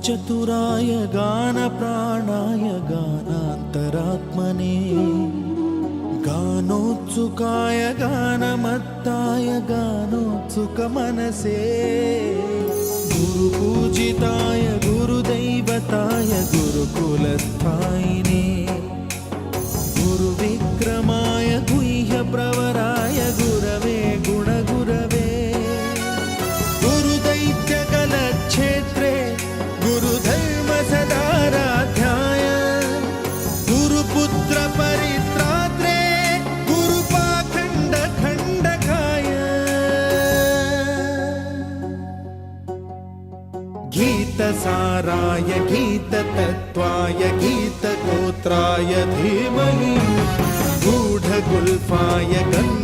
चतुराय गानप्राणाय गानान्तरात्मने गानोत्सुकाय गानमत्ताय गानोत्सुकमनसे गुरुपूजिताय गुरुदैवताय गुरुकुलस्थायिने गुरुविक्रमाय गुह्यप्रवराय गुरवे गुणगुरवे गुरुदैत्यकलक्षेत्रे गुरुधर्मसदाराध्याय गुरुपुत्र परित्रात्रे गुरुपाखण्डखण्डकाय गीतसाराय गीततत्त्वाय गीतगोत्राय धीमहि गूढगुल्फाय गन्ध